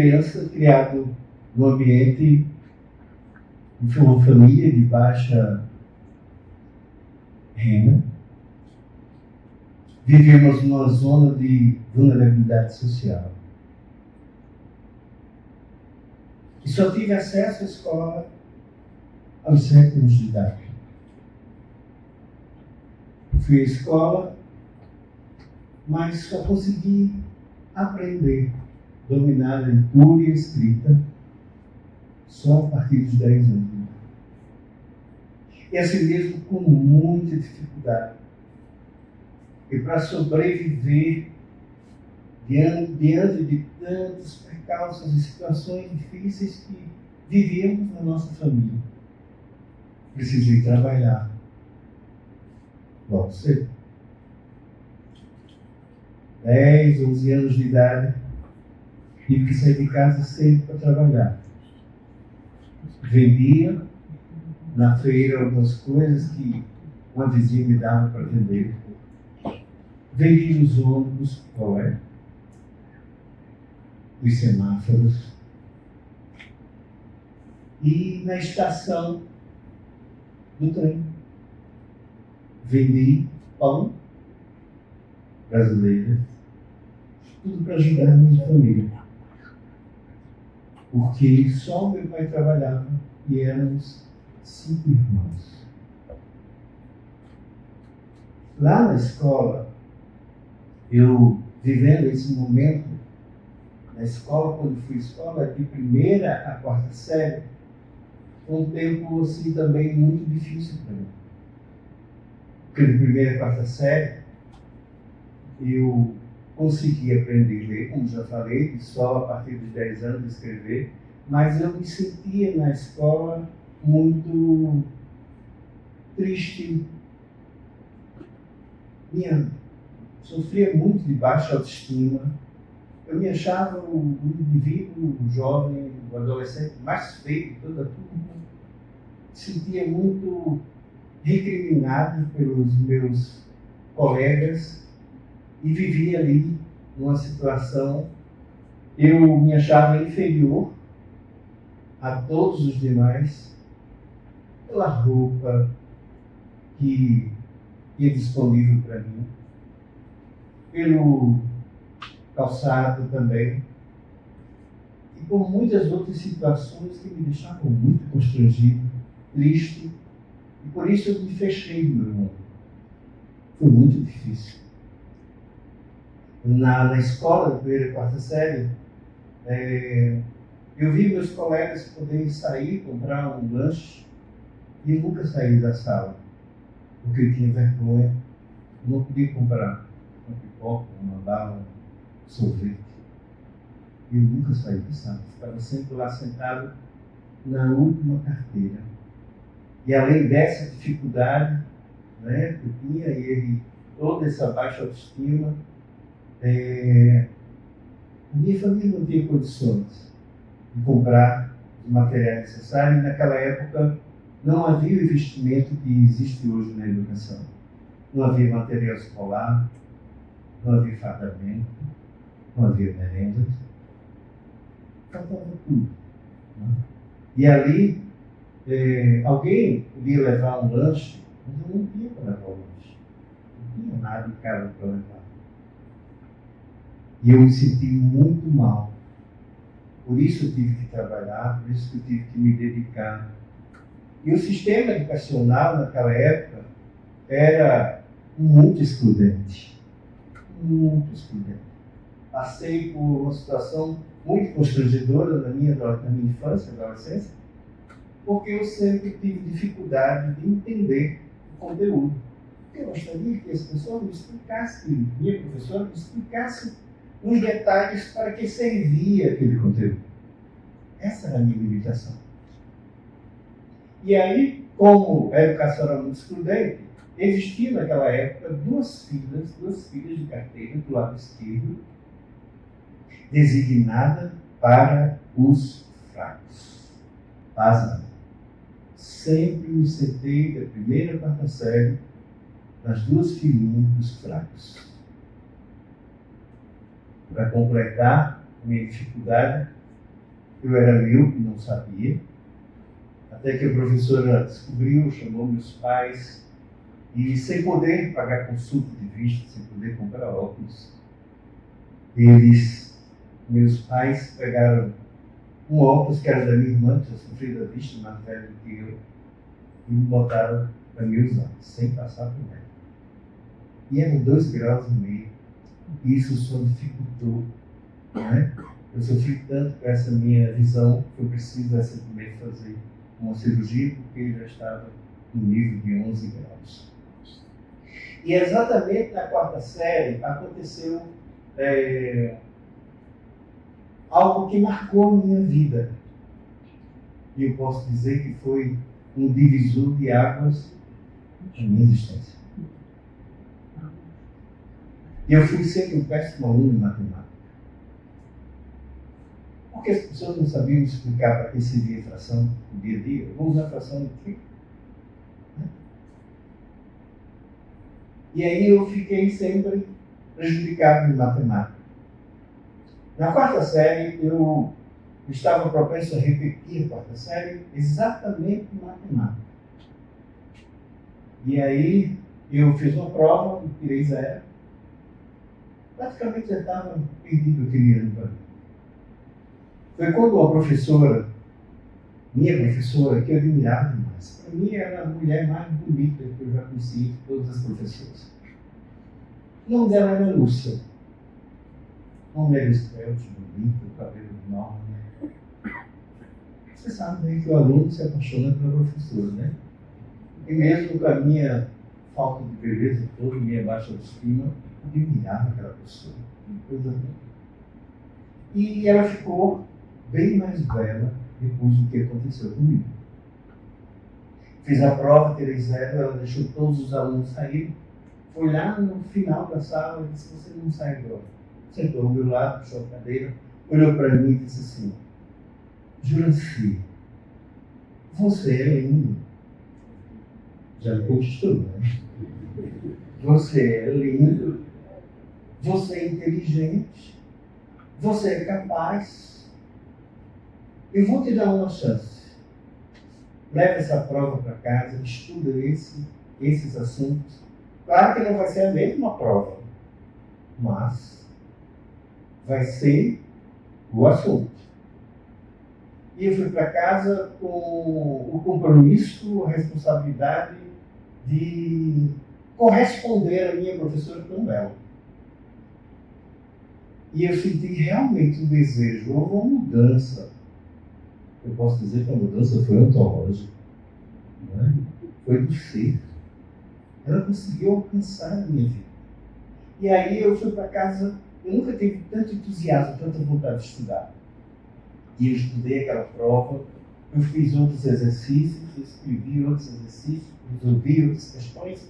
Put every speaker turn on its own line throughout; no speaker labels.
criança criado num ambiente de uma família de baixa renda. Vivíamos numa zona de vulnerabilidade social. E só tive acesso à escola aos 7 anos de idade. Fui à escola, mas só consegui aprender, dominar a leitura e a escrita só a partir dos 10 anos. E assim mesmo com muita dificuldade. E para sobreviver diante de tantos percalços e situações difíceis que vivíamos na nossa família, precisei trabalhar logo cedo. 10, 11 anos de idade, tive que sair de casa cedo para trabalhar. Vendia na feira algumas coisas que uma vizinha me dava para vender. Vendia os ônibus, os semáforos. E na estação do trem. Vendi pão brasileiro, tudo para ajudar a minha família. Porque só o meu pai trabalhava e éramos 5 irmãos. Lá na escola, eu vivendo esse momento, na escola, quando fui à escola, de 1ª a 4ª série, foi um tempo assim também muito difícil para mim. Porque de 1ª a 4ª série, eu consegui aprender a ler, como já falei, só a partir dos 10 anos de escrever, mas eu me sentia na escola muito triste. Sofria muito de baixa autoestima. Eu me achava o indivíduo, o jovem, o adolescente mais feio de toda a turma. Sentia muito recriminado pelos meus colegas e vivia ali numa situação. Eu me achava inferior a todos os demais pela roupa que tinha disponível para mim, pelo calçado também, e por muitas outras situações que me deixavam muito constrangido, triste, e por isso eu me fechei no meu mundo. Foi muito difícil. Na escola, da 1ª e 4ª série, eu vi meus colegas poderem sair, comprar um lanche, e eu nunca saí da sala, porque eu tinha vergonha. Eu não podia comprar uma pipoca, uma bala, sorvete. Eu nunca saí da sala, ficava sempre lá sentado na última carteira. E além dessa dificuldade, que eu tinha, e toda essa baixa autoestima, a minha família não tinha condições de comprar os materiais necessários, e naquela época não havia o investimento que existe hoje na educação. Não havia material escolar, não havia fardamento, não havia merendas, faltava tudo. E ali, alguém podia levar um lanche, mas eu não tinha para levar o lanche. Não tinha nada em casa para levar. E eu me senti muito mal. Por isso eu tive que trabalhar, por isso que eu tive que me dedicar. E o sistema educacional naquela época era muito excludente. Muito excludente. Passei por uma situação muito constrangedora na minha infância, na adolescência, porque eu sempre tive dificuldade de entender o conteúdo. Eu gostaria que esse professor me explicasse, minha professora me explicasse os detalhes para que servia aquele conteúdo. Essa era a minha limitação. E aí, como a educação era muito excludente, existia naquela época duas filas de carteira do lado esquerdo, designada para os fracos. Pasma. Sempre me sentei da 1ª à 4ª série nas 2 filinhas dos fracos. Para completar a minha dificuldade, Eu era míope, não sabia. Até que a professora descobriu, chamou meus pais e, sem poder pagar consulta de vista, sem poder comprar óculos, meus pais pegaram um óculos que era da minha irmã, que tinha sofrido a vista, mais velho do que eu, e me botaram para me usar, sem passar por ela. E eram 2,5 graus. E isso só dificultou, né? Eu sofri tanto com essa minha visão que eu preciso essa primeira fazer uma cirurgia porque eu já estava no nível de 11 graus. E exatamente na 4ª série aconteceu algo que marcou a minha vida. E eu posso dizer que foi um divisor de águas na minha existência. E eu fui sempre um péssimo aluno em matemática. Porque as pessoas não sabiam explicar para que seria a fração no dia a dia. Eu vou usar a fração do quê? E aí eu fiquei sempre prejudicado em matemática. Na 4ª série, eu estava propenso a repetir a 4ª série exatamente em matemática. E aí eu fiz uma prova, tirei 0. Praticamente já estava perdido aquele ano para mim. Foi quando a professora, minha professora, que eu admirava demais, para mim era a mulher mais bonita que eu já conheci de todas as professoras. O nome dela era Lúcia. Uma mulher esbelte, bonita, o cabelo enorme. Você sabe né, que o aluno se apaixona pela professora, né? E mesmo com a minha falta de beleza toda, minha baixa autoestima, eu admirava aquela professora. Coisa boa. E ela ficou bem mais bela depois do que aconteceu comigo. Fiz a prova, tirei 0, ela deixou todos os alunos saírem. Foi lá no final da sala e disse: você não sai agora. Sentou ao meu lado, puxou a cadeira, olhou para mim e disse assim: Juraci, você é lindo. Já me conquistou, né? Você é lindo, você é inteligente, você é capaz. Eu vou te dar uma chance. Leva essa prova para casa, estuda esses assuntos. Claro que não vai ser a mesma prova, mas vai ser o assunto. E eu fui para casa com o compromisso, a responsabilidade de corresponder à minha professora tão bela. E eu senti realmente um desejo, houve uma mudança. Eu posso dizer que a mudança foi ontológica, não é? Foi do ser. Ela conseguiu alcançar a minha vida. E aí eu fui para casa, eu nunca tive tanto entusiasmo, tanta vontade de estudar. E eu estudei aquela prova, eu fiz outros exercícios, escrevi outros exercícios, resolvi outras questões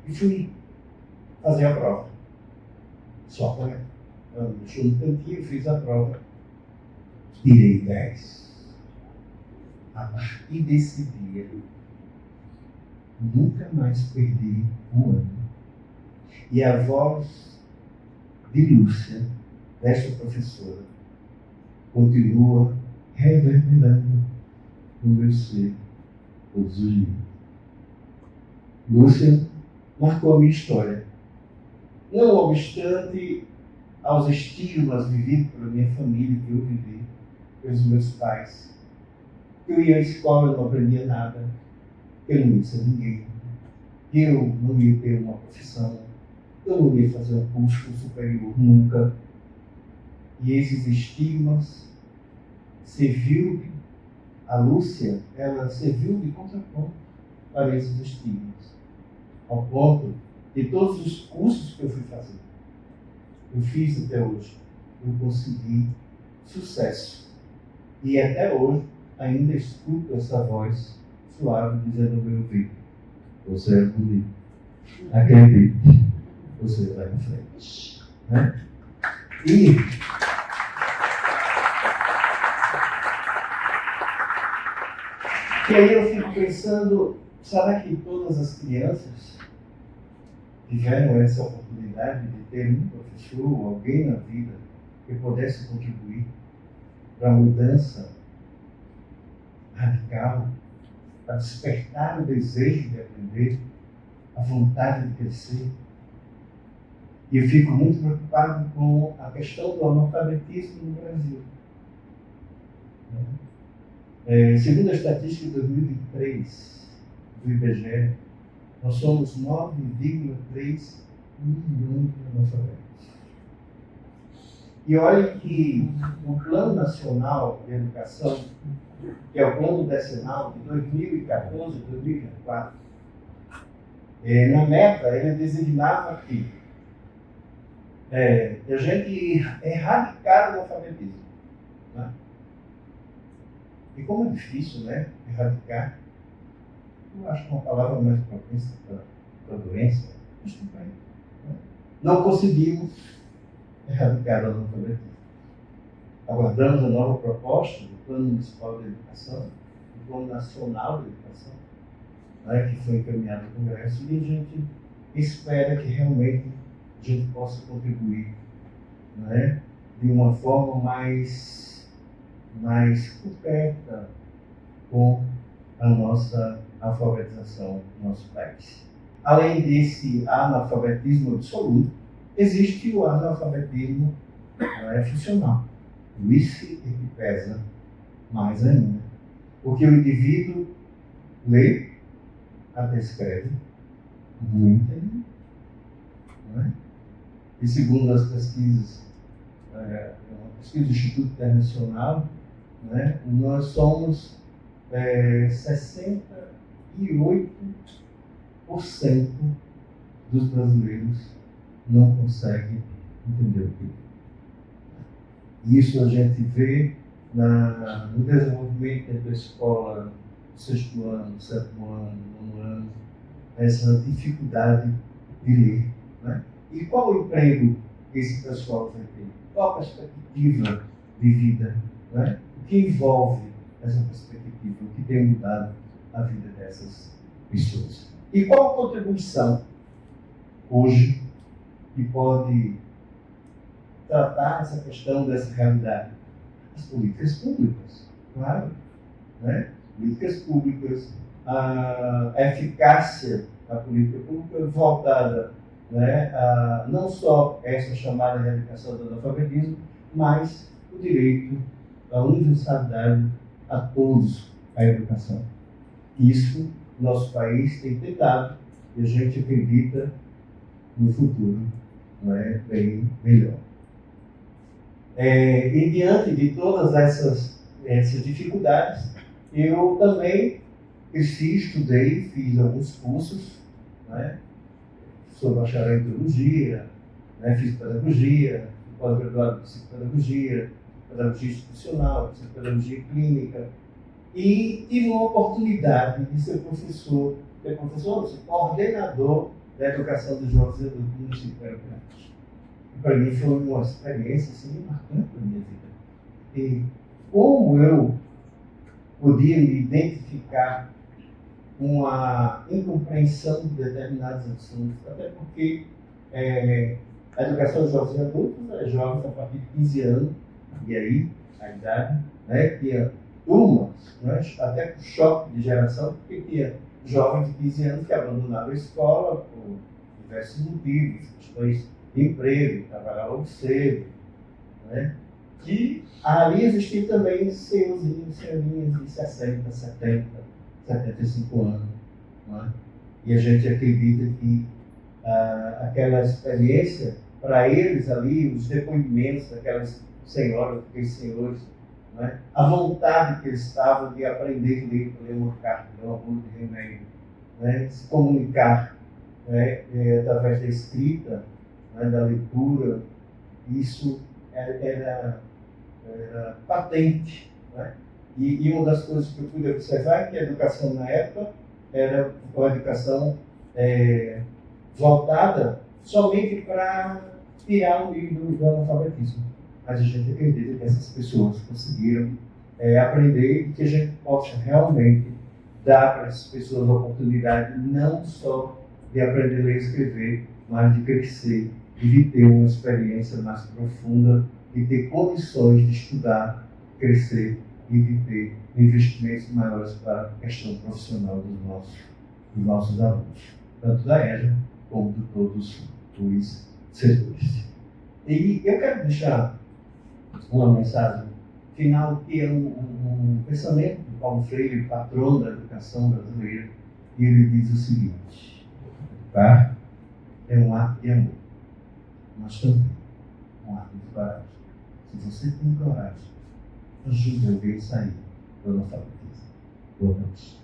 e fui fazer a prova. Só para ela me deixou no cantinho, eu fiz a prova, tirei 10. A partir desse dia, nunca mais perdi um ano. E a voz de Lúcia, desta professora, continua reverberando no meu ser todos os dias. Lúcia marcou a minha história. Não obstante aos estigmas vividos pela minha família, que eu vivi, pelos meus pais. Eu ia à escola e não aprendia nada. Eu não ia ser ninguém. Eu não ia ter uma profissão. Eu não ia fazer um curso superior nunca. E esses estigmas serviu, a Lúcia, ela serviu de contraponto para esses estigmas. Ao ponto de todos os cursos que eu fui fazer, eu fiz até hoje, eu consegui sucesso. E até hoje, ainda escuto essa voz suave dizendo no meu ouvido: você é bonito. Acredite, você vai em frente. Né? E aí eu fico pensando, será que todas as crianças tiveram essa oportunidade de ter um professor ou alguém na vida que pudesse contribuir para a mudança inicial, para despertar o desejo de aprender, a vontade de crescer. E eu fico muito preocupado com a questão do analfabetismo no Brasil. Segundo a estatística de 2023 do IBGE, nós somos 9,3 milhões de analfabetos. E olha que o Plano Nacional de Educação, que é o Plano Decenal de 2014 a 2024, na meta ele designava que a gente erradicar o analfabetismo. Né? E como é difícil, né, erradicar, eu acho que é uma palavra mais propensa para a doença, mas tudo bem. Né? Não conseguimos erradicar o analfabetismo. Aguardamos a nova proposta do Plano Municipal de Educação, do Plano Nacional de Educação, né, que foi encaminhado ao Congresso, e a gente espera que realmente a gente possa contribuir, né, de uma forma mais concreta com a nossa alfabetização no nosso país. Além desse analfabetismo absoluto, existe o analfabetismo funcional. Isso é que pesa mais ainda. Porque o indivíduo lê, até escreve, não entende. Não é? E segundo as pesquisas, uma pesquisa do Instituto Internacional, né, nós somos 68% dos brasileiros não conseguem entender o que é. Isso a gente vê no desenvolvimento da escola, do 6º ano, 7º ano, 9º ano, essa dificuldade de ler. Né? E qual o emprego que esse pessoal vai ter? Qual a perspectiva de vida? Né? O que envolve essa perspectiva? O que tem mudado a vida dessas pessoas? E qual a contribuição hoje que pode tratar essa questão dessa realidade? As políticas públicas, claro. Né? Políticas públicas, a eficácia da política pública voltada, né, a não só essa chamada erradicação do analfabetismo, mas o direito à universalidade a todos a educação. Isso nosso país tem tentado e a gente acredita no futuro, né, bem melhor. E diante de todas essas dificuldades, eu também estudei, fiz alguns cursos, né? Sou bacharel em teologia, né? Fiz pedagogia, pós-graduado em psicopedagogia, pedagogia institucional, psicopedagogia clínica, e tive uma oportunidade de ser ser coordenador da educação dos jovens e adultos do município de Arapiraca. Para mim foi uma experiência assim, marcante na minha vida. E como eu podia me identificar com a incompreensão de determinados assuntos, até porque a educação dos jovens e adultos é jovens a partir de 15 anos, e aí a idade, né, tinha turmas, né, até com choque de geração, porque tinha jovens de 15 anos que abandonaram a escola por diversos motivos, questões de emprego, trabalhavam cedo, né? E ali existiam também senhorzinhos, senhorinhas de 60, 70, 75 anos. Né? E a gente acredita que aquela experiência, para eles ali, os depoimentos daquelas senhoras, daqueles senhores, né? A vontade que eles estavam de aprender a ler uma carta, ler uma bula de remédio, né? Se comunicar, né? Através da escrita, né? Da leitura, isso era patente. Né? E uma das coisas que eu pude observar é que a educação na época era uma educação voltada somente para tirar o nível do analfabetismo. Mas a gente acredita que essas pessoas conseguiram aprender e que a gente possa realmente dar para essas pessoas a oportunidade não só de aprender a ler e escrever, mas de crescer e de ter uma experiência mais profunda e ter condições de estudar, crescer e de ter investimentos maiores para a questão profissional dos nossos alunos, tanto da EJA como de todos os setores. E eu quero deixar uma mensagem final, que é um pensamento de Paulo Freire, patrono da educação brasileira, e ele diz o seguinte: educar é um ato de amor, mas também um ato de coragem. Se você tem coragem, ajude alguém a sair do analfabetismo. Boa noite.